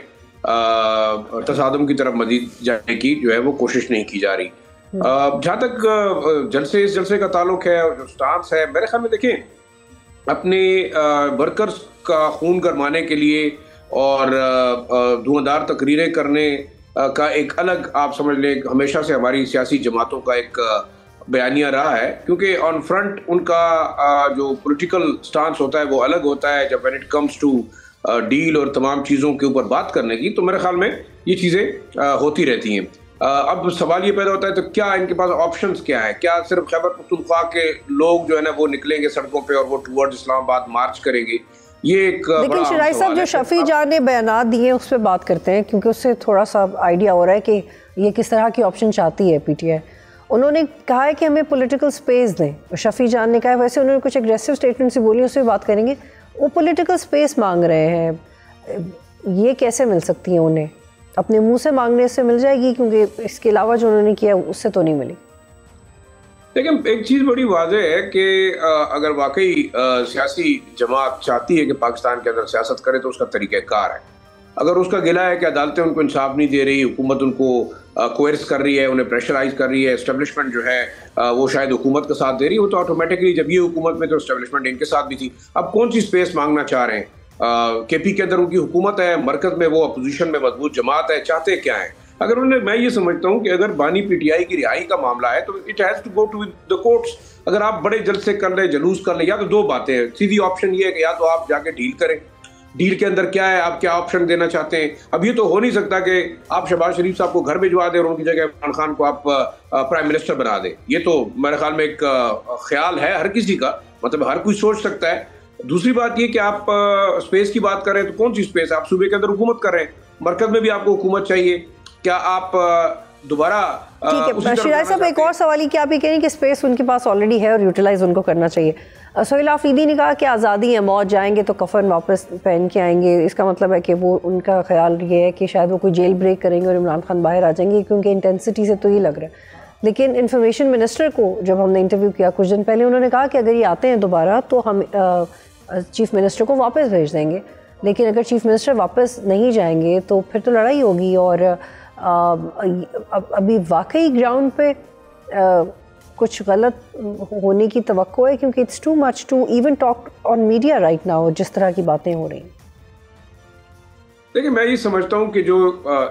तसादम की तरफ मजीद जाने की जो है वो कोशिश नहीं की जा रही। जहाँ तक इस जलसे का ताल्लुक है और जो स्टांस है, मेरे ख्याल में देखें अपने वर्कर्स का खून गरमाने के लिए और धुआंधार तकरीरें करने का एक अलग आप समझ लें हमेशा से हमारी सियासी जमातों का एक बयानिया रहा है, क्योंकि ऑन फ्रंट उनका जो पॉलिटिकल स्टांस होता है वो अलग होता है। जब when it comes to deal और तमाम चीज़ों के ऊपर बात करने की, तो मेरे ख्याल में ये चीज़ें होती रहती हैं। अब सवाल ये पैदा होता है तो क्या इनके पास ऑप्शंस क्या है? क्या सिर्फ खैबर पख्तूनख्वा के लोग जो है ना वो निकलेंगे सड़कों पे और वो टुवर्ड इस्लामाबाद मार्च करेंगे? ये एक लेकिन शिराजी साहब जो शफी जान ने बयानात दिए उस पर बात करते हैं, क्योंकि उससे थोड़ा सा आइडिया हो रहा है कि ये किस तरह की ऑप्शन चाहती है PTI। उन्होंने कहा है कि हमें पॉलिटिकल स्पेस दें। शफी जान ने कहा, वैसे उन्होंने कुछ एग्रेसिव स्टेटमेंट से बोली, उससे बात करेंगे। वो पॉलिटिकल स्पेस मांग रहे हैं, ये कैसे मिल सकती है उन्हें? अपने मुंह से मांगने से मिल जाएगी, क्योंकि इसके अलावा जो उन्होंने किया उससे तो नहीं मिली। लेकिन एक चीज़ बड़ी वाज़ेह है कि अगर वाकई सियासी जमात चाहती है कि पाकिस्तान के अंदर सियासत करे तो उसका तरीक़ाकार है। अगर उसका गिला है कि अदालतें उनको इंसाफ नहीं दे रही, हुकूमत उनको कोर्स कर रही है, उन्हें प्रेशराइज कर रही है, एस्टेब्लिशमेंट जो है वो शायद हुकूमत का साथ दे रही है, वो तो ऑटोमेटिकली जब ये हुकूमत में तो एस्टेब्लिशमेंट इनके साथ भी थी। अब कौन सी स्पेस मांगना चाह रहे हैं? KP के अंदर उनकी हुकूमत है, मरकज़ में वो अपोजिशन में मजबूत जमात है, चाहते क्या है? अगर उन्हें, मैं ये समझता हूँ कि अगर बानी PTI की रिहाई का मामला है तो it has to go to the courts. अगर आप बड़े जलसे कर ले, जलूस कर ले, या तो दो बातें हैं। सीधी ऑप्शन ये है कि या तो आप जाके डील करें डील के अंदर क्या है, आप क्या ऑप्शन देना चाहते हैं। अब ये तो हो नहीं सकता कि आप शहबाज शरीफ साहब को घर भिजवा दें और उनकी जगह इमरान खान को आप प्राइम मिनिस्टर बना दें। ये तो मेरे ख्याल में एक ख्याल है हर किसी का, मतलब हर कोई सोच सकता है। दूसरी बात ये कि आप स्पेस की बात कर रहे हैं, तो कौन सी स्पेस? आप सूबे के अंदर हुकूमत कर रहे हैं, मरकज में भी आपको हुकूमत चाहिए। क्या आप दोबारा? ठीक है शिराज साहब, एक और सवाल ही कि आप ये कह रहे हैं कि स्पेस उनके पास ऑलरेडी है और यूटिलाइज उनको करना चाहिए। सोहेल आफरीदी ने कहा कि आज़ादी है, मौत जाएंगे तो कफन वापस पहन के आएंगे। इसका मतलब है कि वो उनका ख्याल ये है कि शायद वो कोई जेल ब्रेक करेंगे और इमरान खान बाहर आ जाएंगे, क्योंकि इंटेंसिटी से तो ये लग रहा है। लेकिन इंफॉर्मेशन मिनिस्टर को जब हमने इंटरव्यू किया कुछ दिन पहले, उन्होंने कहा कि अगर ये आते हैं दोबारा तो हम चीफ मिनिस्टर को वापस भेज देंगे, लेकिन अगर चीफ मिनिस्टर वापस नहीं जाएंगे तो फिर तो लड़ाई होगी। और अभी वाकई ग्राउंड पे कुछ गलत होने की तवक्को है, क्योंकि it's too much to even talk on media right now, जिस तरह की बातें हो रही हैं। देखिए, मैं ये समझता हूँ कि जो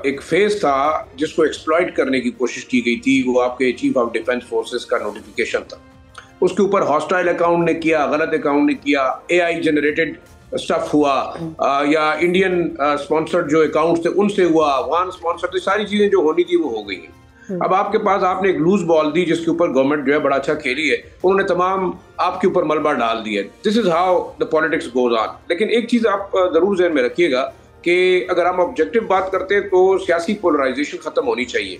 एक फेज था जिसको एक्सप्लॉइट करने की कोशिश की गई थी, वो आपके चीफ ऑफ डिफेंस फोर्सेस का नोटिफिकेशन था। उसके ऊपर हॉस्टाइल अकाउंट ने किया, गलत अकाउंट ने किया, AI जनरेटेड स्टफ हुआ, या इंडियन स्पॉन्सर्ड जो अकाउंट्स थे उनसे हुआ, अफगान स्पॉन्सर्ड, सारी चीजें जो होनी थी वो हो गई हैं। अब आपके पास आपने एक लूज बॉल दी जिसके ऊपर गवर्नमेंट जो है बड़ा अच्छा खेली है, उन्होंने तमाम आपके ऊपर मलबा डाल दिया। This is how the politics goes on. लेकिन एक चीज आप जरूर ज़हन में रखिएगा कि अगर हम ऑब्जेक्टिव बात करते हैं तो सियासी पोलराइजेशन खत्म होनी चाहिए।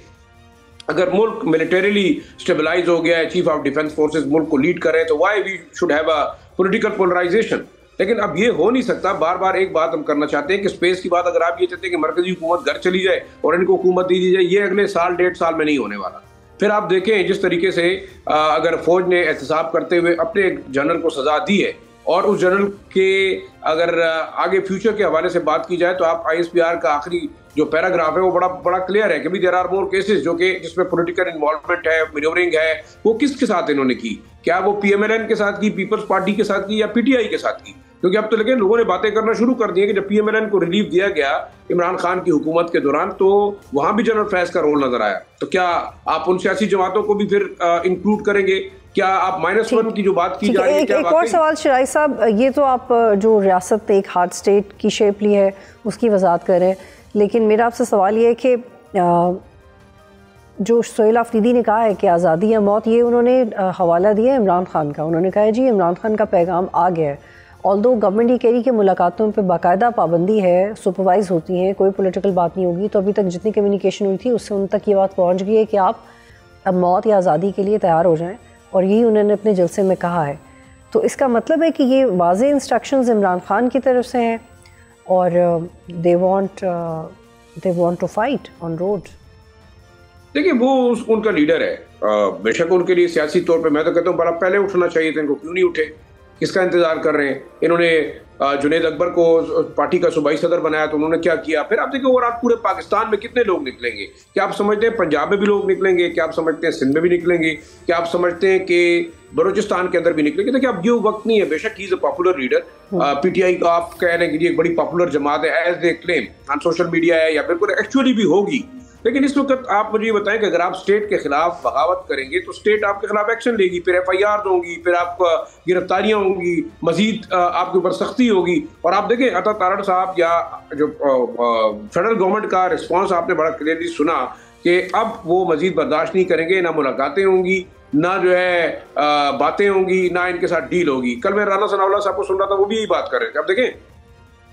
अगर मुल्क मिलिटरीली स्टेबलाइज हो गया है, चीफ ऑफ डिफेंस फोर्सेस मुल्क को लीड कर रहे हैं, तो why we should have a political polarisation. लेकिन अब ये हो नहीं सकता। बार बार एक बात हम करना चाहते हैं कि स्पेस की बात, अगर आप ये चाहते हैं कि मरकजी हुकूमत घर चली जाए और इनको हुकूमत दी जाए, ये अगले साल 1.5 साल में नहीं होने वाला। फिर आप देखें जिस तरीके से अगर फौज ने एहतसाब करते हुए अपने जनरल को सजा दी है, और उस जनरल के अगर आगे फ्यूचर के हवाले से बात की जाए तो आप ISPR का आखिरी जो पैराग्राफ है वो बड़ा क्लियर है कि देयर आर मोर केसेस जो कि जिसमें पॉलिटिकल इन्वॉल्वमेंट है, मैन्यूवरिंग है। वो किसके साथ इन्होंने की? क्या वो PMLN के साथ की, पीपल्स पार्टी के साथ की, या PTI के साथ की? क्योंकि अब तो लेकिन लोगों ने बातें करना शुरू कर दी है कि जब PMLN को रिलीफ दिया गया इमरान खान की हुकूमत के दौरान, तो वहां भी जनरल फैज का रोल नजर आया। तो क्या आप उन सियासी जमातों को भी फिर इंक्लूड करेंगे? क्या आप -1 की जो बात की जा रही है? एक और सवाल शिराज साहब, ये तो आप जो रियासत ने एक हार्ड स्टेट की शेप ली है उसकी वजाहत कर रहे हैं, लेकिन मेरा आपसे सवाल ये है कि जो सोहेल आफरीदी ने कहा है कि आज़ादी या मौत, ये उन्होंने हवाला दिया इमरान खान का। उन्होंने कहा है जी इमरान खान का पैगाम आ गया है। ऑल्दो गवर्नमेंट ये कह रही कि मुलाकातों पे बाकायदा पाबंदी है, सुपरवाइज होती हैं, कोई पॉलिटिकल बात नहीं होगी। तो अभी तक जितनी कम्युनिकेशन हुई थी उससे उन तक ये बात पहुंच गई है कि आप अब मौत या आज़ादी के लिए तैयार हो जाएं, और यही उन्होंने अपने जलसे में कहा है। तो इसका मतलब है कि ये वाज़े इंस्ट्रक्शंस इमरान खान की तरफ से हैं और they want to fight on road. देखिए, वो उनका लीडर है, बेशक उनके लिए सियासी तौर पे मैं तो कहता हूँ बड़ा पहले उठना चाहिए था। इनको क्यों नहीं उठे? किसका इंतजार कर रहे हैं? इन्होंने जुनेद अकबर को पार्टी का सूबाई सदर बनाया तो उन्होंने क्या किया? फिर आप देखिए और आप पूरे पाकिस्तान में कितने लोग निकलेंगे? क्या आप समझते हैं पंजाब में भी लोग निकलेंगे? क्या आप समझते हैं सिंध में भी निकलेंगे? क्या आप समझते हैं कि बलूचिस्तान के अंदर भी निकलेंगे? देखिए, अब ये वक्त नहीं है। बेशक he is a popular leader, PTI का आप कह रहे हैं कि एक बड़ी पॉपुलर जमात है as they claim on social media है, या बिल्कुल एक्चुअली भी होगी। लेकिन इस वक्त आप मुझे ये बताएं कि अगर आप स्टेट के खिलाफ बगावत करेंगे तो स्टेट आपके खिलाफ एक्शन लेगी, फिर FIR होंगी, फिर आप गिरफ्तारियां होंगी, मजीद आपके ऊपर सख्ती होगी। और आप देखें अता तारड़ साहब या जो फेडरल गवर्नमेंट का रिस्पॉन्स आपने बड़ा क्लियरली सुना कि अब वो मजीद बर्दाश्त नहीं करेंगे, ना मुलाकातें होंगी, ना जो है बातें होंगी, ना इनके साथ डील होगी। कल मैं राना सनाउल्लाह साहब को सुन रहा था, वो भी यही बात कर रहे थे। अब देखें,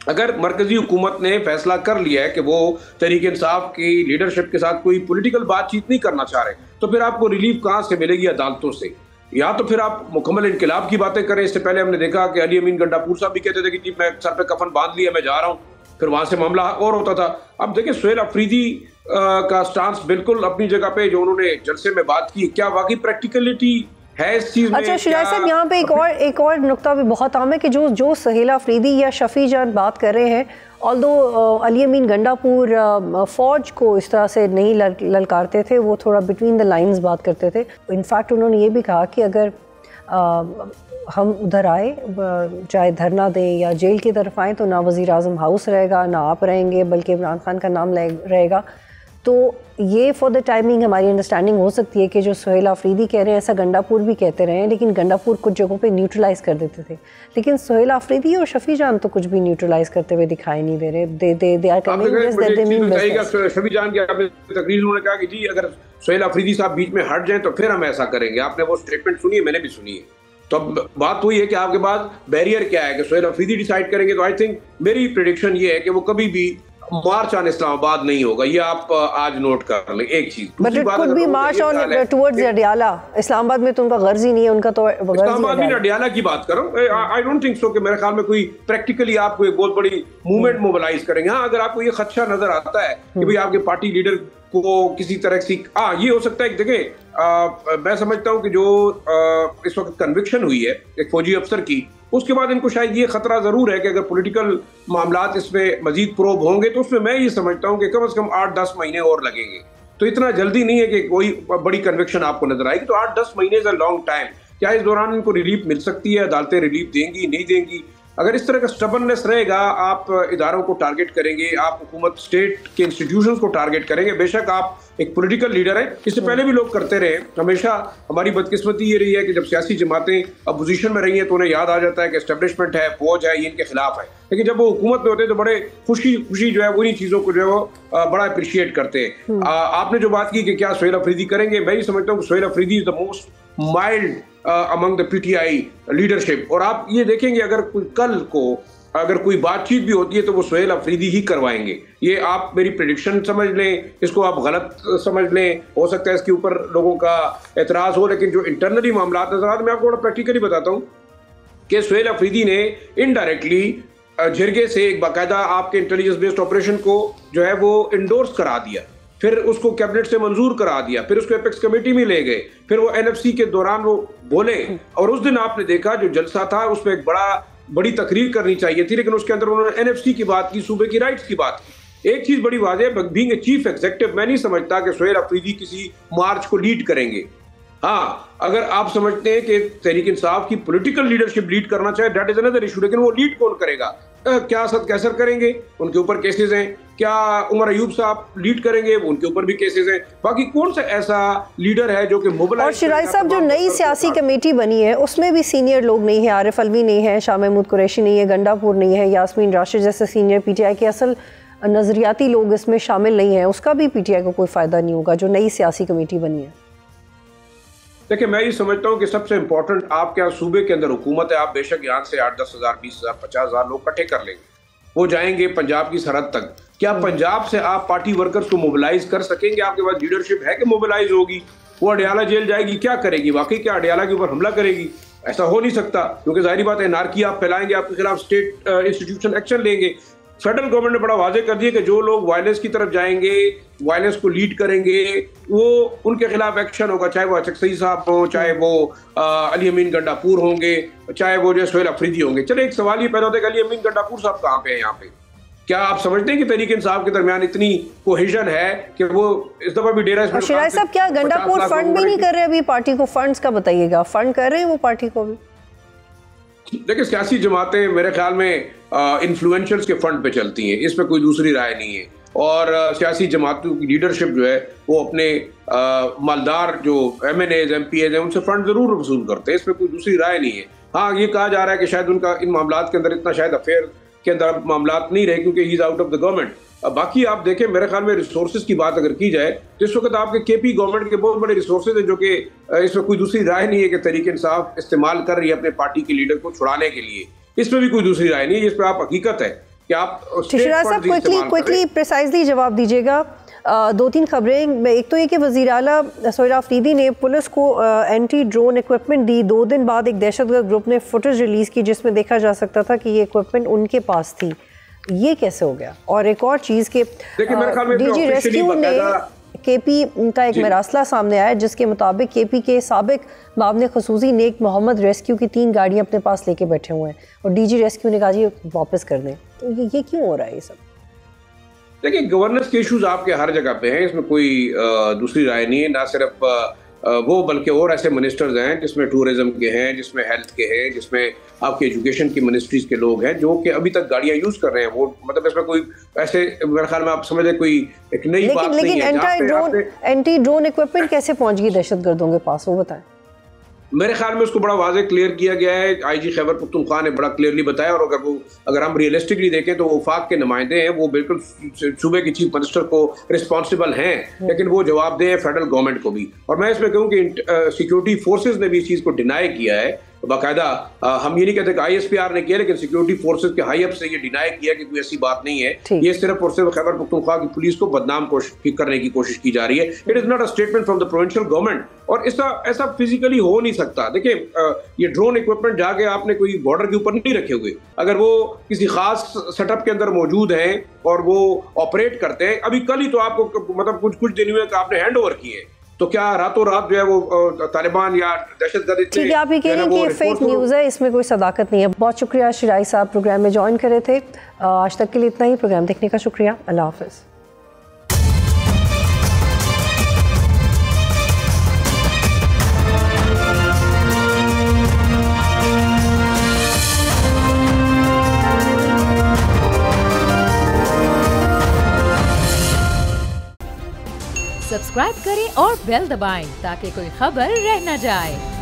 अगर मरकजी हुकूमत ने फैसला कर लिया है कि वो तहरीक इंसाफ की लीडरशिप के साथ कोई पॉलिटिकल बातचीत नहीं करना चाह रहे, तो फिर आपको रिलीफ कहाँ से मिलेगी? अदालतों से। या तो फिर आप मुकम्मल इनकलाब की बातें करें। इससे पहले हमने देखा कि अली अमीन गंडापुर साहब भी कहते थे कि जी मैं सर पे कफन बांध लिया, मैं जा रहा हूँ, फिर वहां से मामला और होता था। अब देखिए, सोहेल अफरीदी का स्टांस बिल्कुल अपनी जगह पे जो उन्होंने जलसे में बात की, क्या वाकई प्रैक्टिकलिटी है इस चीज में? अच्छा शिराज साहब, यहाँ पे एक और नुक्ता भी बहुत आम है कि जो सोहेल अफरीदी या शफी जान बात कर रहे हैं, ऑल्दो अली अमीन गंडापुर फौज को इस तरह से नहीं ललकारते थे, वो थोड़ा बिटवीन द लाइंस बात करते थे। इनफैक्ट उन्होंने ये भी कहा कि अगर हम उधर आए, चाहे धरना दें या जेल की तरफ आएँ, तो ना वज़ीर आज़म हाउस रहेगा, ना आप रहेंगे, बल्कि इमरान खान का नाम रहेगा। तो ये फॉर द टाइमिंग हमारी अंडरस्टैंडिंग हो सकती है कि जो सुहेल आफरीदी कह रहे हैं ऐसा गंडापुर भी कहते रहे हैं, लेकिन गंडापुर कुछ जगहों पे न्यूट्रलाइज कर देते थे, लेकिन सुहेल आफरीदी और शफी जान तो कुछ भी न्यूट्रलाइज करते हुए दिखाई नहीं दे रहे। They are coming this that they mean business. Shafi Jan की आपने तकरीर उन्होंने कहा कि जी अगर सुहेल आफरीदी साहब बीच में हट जाएं तो फिर हम ऐसा करेंगे। आपने वो स्टेटमेंट सुनी है, मैंने भी सुनी है। तो अब बात वही है कि आपके पास बैरियर क्या है कि सुहेल अफरीदी डिसाइड करेंगे। तो आई थिंक मेरी प्रेडिक्शन ये है कि वो कभी भी मार्च ऑन इस्लामाबाद नहीं होगा। ये आप आज नोट कर लें एक चीज। But it could be march on towards Adiala. Islamabad में तो उनका गर्ज ही नहीं है, उनका तो इस्लामाबाद में अडियाला की बात करो। आई डोंट थिंक सो कि मेरे ख्याल में कोई प्रैक्टिकली आपको एक बहुत बड़ी मूवमेंट मोबिलाइज करेंगे। हाँ, अगर आपको ये खदशा नजर आता है कि भाई आपके पार्टी लीडर को किसी तरह से ये हो सकता है कि देखिए मैं समझता हूँ कि जो इस वक्त कन्विक्शन हुई है एक फौजी अफसर की, उसके बाद इनको शायद ये खतरा जरूर है कि अगर पॉलिटिकल मामलात इसमें मजीद प्रोब होंगे तो उसमें मैं ये समझता हूँ कि कम से कम 8-10 महीने और लगेंगे। तो इतना जल्दी नहीं है कि कोई बड़ी कन्विक्शन आपको नजर आएगी। तो 8-10 महीने इज अ लॉन्ग टाइम। क्या इस दौरान इनको रिलीफ मिल सकती है? अदालतें रिलीफ देंगी नहीं देंगी? अगर इस तरह का स्टबननेस रहेगा, आप इदारों को टारगेट करेंगे, आप हुकूमत स्टेट के इंस्टीट्यूशंस को टारगेट करेंगे। बेशक आप एक पॉलिटिकल लीडर हैं, इससे पहले भी लोग करते रहे। हमेशा हमारी बदकिस्मती ये रही है कि जब सियासी जमातें अपोजिशन में रही हैं तो उन्हें याद आ जाता है कि एस्टेब्लिशमेंट है, फौज है, ये इनके खिलाफ है। लेकिन जब वो हुकूमत में होते हैं तो बड़े खुशी जो है उन्हीं चीज़ों को जो है वो बड़ा अप्रिशिएट करते हैं। आपने जो बात की कि क्या सुहेल अफरीदी करेंगे, मैं ये समझता हूँ कि Suhail Afridi is the most mild among the PTI leadership. और आप ये देखेंगे अगर कल को अगर कोई बातचीत भी होती है तो वो सुहेल अफरीदी ही करवाएंगे। ये आप मेरी प्रेडिक्शन समझ लें, इसको आप गलत समझ लें, हो सकता है इसके ऊपर लोगों का एतराज हो, लेकिन जो इंटरनली मामला नजर आते मैं आपको बड़ा प्रैक्टिकली बताता हूँ कि सुहेल अफरीदी ने इनडायरेक्टली झिरगे से एक बाकायदा आपके इंटेलिजेंस बेस्ड ऑपरेशन को जो है वो इंडोर्स करा दिया, फिर उसको कैबिनेट से मंजूर करा दिया, फिर उसको एपेक्स कमेटी में ले गए, फिर वो एनएफसी के दौरान वो बोले। और उस दिन आपने देखा जो जलसा था उसमें एक बड़ी तकरीर करनी चाहिए थी, लेकिन उसके अंदर उन्होंने एनएफसी की बात की, सूबे की राइट्स की बात की। एक चीज बड़ी वाज़ेह है, बीइंग ए चीफ एग्जीक्यूटिव मैं नहीं समझता कि सुहेल अफरीदी किसी मार्च को लीड करेंगे। हाँ, अगर आप समझते हैं कि तहरीक इंसाफ की पॉलिटिकल लीडरशिप लीड करना चाहे, दैट इज अनदर इशू, लेकिन वो लीड कौन करेगा? क्या असद कैसर करेंगे? उनके ऊपर केसेस हैं। क्या उमर अयूब साहब लीड करेंगे? उनके ऊपर भी केसेस हैं। बाकी कौन सा ऐसा लीडर है जो कि मोबिलाइज? और शिराज साहब, जो नई सियासी कमेटी बनी है उसमें भी सीनियर लोग नहीं है, आरिफ अलवी नहीं है, शाह महमूद कुरैशी नहीं है, गंडापुर नहीं है, यास्मीन राशिद जैसे सीनियर पीटीआई के असल नजरियाती लोग इसमें शामिल नहीं है, उसका भी पीटीआई को कोई फायदा नहीं होगा जो नई सियासी कमेटी बनी है। देखिए, मैं ये समझता हूँ कि सबसे इम्पोर्टेंट आपके यहाँ सूबे के अंदर हुकूमत है। आप बेशक यहाँ से 8-10 हज़ार 20 हज़ार 50 हज़ार लोग इकट्ठे कर लेंगे, वो जाएंगे पंजाब की सरहद तक। क्या पंजाब से आप पार्टी वर्कर्स को मोबिलाइज कर सकेंगे? आपके पास लीडरशिप है कि मोबिलाइज होगी? वो अडियाला जेल जाएगी, क्या करेगी? वाकई क्या अडियाला के ऊपर हमला करेगी? ऐसा हो नहीं सकता, क्योंकि जाहिर बात है नारकी आप फैलाएंगे, आपके खिलाफ स्टेट इंस्टीट्यूशन एक्शन लेंगे। फेडरल गवर्नमेंट ने बड़ा वाजे कर दिया कि जो लोग वायलेंस की तरफ जाएंगे, वायलेंस को लीड करेंगे, वो उनके खिलाफ एक्शन होगा, चाहे वो अचकसई साहब हो, चाहे वो अली अमीन गंडापुर होंगे, चाहे वो जो सुहेल अफरीदी होंगे। चले, एक सवाल ये पैदा होता है कि अली अमीन गंडापुर साहब कहाँ पे हैं यहाँ पे? क्या आप समझते हैं कि तहरीक इंसाफ के दरमियान इतनी कोहेजन है कि वो इस दफा भी डेरा? शिराज साहब, क्या गंडापुर फंड भी नहीं कर रहे अभी पार्टी को? फंड्स का बताइएगा, फंड कर रहे हैं वो पार्टी को भी? देखिए, सियासी जमातें मेरे ख्याल में इन्फ्लुएंशर्स के फंड पे चलती हैं, इस पे कोई दूसरी राय नहीं है। और सियासी जमातों की लीडरशिप जो है वो अपने मालदार जो MNAs MPAs हैं उनसे फंड जरूर वसूल करते हैं, इस पे कोई दूसरी राय नहीं है। हाँ, ये कहा जा रहा है कि शायद उनका इन मामलात के अंदर इतना शायद अफेयर के अंदर मामलात नहीं रहे क्योंकि he is out of the government. बाकी आप देखें, मेरे ख्याल में रिसोर्सेज की बात अगर की जाए तो इस वक्त आपके KP गवर्नमेंट के बहुत बड़े रिसोर्सेज हैं जो कि इसमें कोई दूसरी राय नहीं है कि तहरीक इंसाफ इस्तेमाल कर रही है अपने पार्टी के लीडर को छुड़ाने के लिए। इसमें भी कोई दूसरी राय नहीं है, इस पर आप हकीकत है कि आप शिराज साहब क्विकली प्रिसाइजली जवाब दीजिएगा। 2-3 खबरें। एक तो ये कि वज़ीर आला सुहेल अफरीदी ने पुलिस को एंटी ड्रोन इक्विपमेंट दी। 2 दिन बाद एक दहशतगर्द ग्रुप ने फुटेज रिलीज़ की जिसमें देखा जा सकता था कि ये इक्विपमेंट उनके पास थी। ये कैसे हो गया? और एक और चीज़ के DG रेस्क्यू ने KP का एक मरासला सामने आया जिसके मुताबिक KP के साबिक मामले खसूसी नेक मोहम्मद रेस्क्यू की 3 गाड़ियाँ अपने पास लेके बैठे हुए हैं और DG रेस्क्यू ने कहा जी वापस कर दें। तो ये क्यों हो रहा है ये सब? देखिए, गवर्नेंस के इश्यूज आपके हर जगह पे हैं, इसमें कोई दूसरी राय नहीं है। ना सिर्फ वो बल्कि और ऐसे मिनिस्टर्स हैं जिसमें टूरिज्म के हैं, जिसमें हेल्थ के हैं, जिसमें आपके एजुकेशन की मिनिस्ट्रीज के लोग हैं जो कि अभी तक गाड़ियां यूज कर रहे हैं। वो मतलब इसमें कोई ऐसे मेरे ख्याल में आप समझे कोई एक नई बात नहीं है। लेकिन एंटी ड्रोन इक्विपमेंट कैसे पहुंच गई दहशतगर्दों के पास, वो बताएं। मेरे ख्याल में उसको बड़ा वाज़ेह क्लियर किया गया है। आईजी खैबर पख्तूनख्वा ने बड़ा क्लियरली बताया, और अगर हम रियलिस्टिकली देखें तो वफाक के नुमाइंदे हैं, वो बिल्कुल सूबे के चीफ मिनिस्टर को रिस्पॉन्सिबल हैं, लेकिन वो जवाबदेह है फेडरल गवर्नमेंट को भी। और मैं इसमें कहूँ कि सिक्योरिटी फोर्सेज ने भी इस चीज़ को डिनाई किया है बाकायदा। हम ये नहीं कहते कि ISPR ने किया, लेकिन सिक्योरिटी फोर्सेज के हाई अप से ये डिनाई किया कि कोई ऐसी बात नहीं है। ये सिर्फ और सिर्फ खैबर पख्तूनख्वा की पुलिस को बदनाम करने की कोशिश की जा रही है। It is not a statement from the provincial government, और ऐसा फिजिकली हो नहीं सकता। देखिए, ये ड्रोन इक्विपमेंट जाके आपने कोई बॉर्डर के ऊपर नहीं रखे हुए। अगर वो किसी खास सेटअप के अंदर मौजूद हैं और वो ऑपरेट करते हैं, अभी कल ही तो आपको मतलब कुछ दिन हुए आपने हैंड ओवर किए, तो क्या रातों रात जो है वो तालिबान या दहशतगर्द? ठीक है, आप ये कह रहे हैं कि ये फेक न्यूज़ है, इसमें कोई सदाकत नहीं है। बहुत शुक्रिया शिराई साहब, प्रोग्राम में ज्वाइन करे थे। आज तक के लिए इतना ही। प्रोग्राम देखने का शुक्रिया। अल्लाह हाफ़िज़। सब्सक्राइब करें और बेल दबाएं ताकि कोई खबर रह न जाए।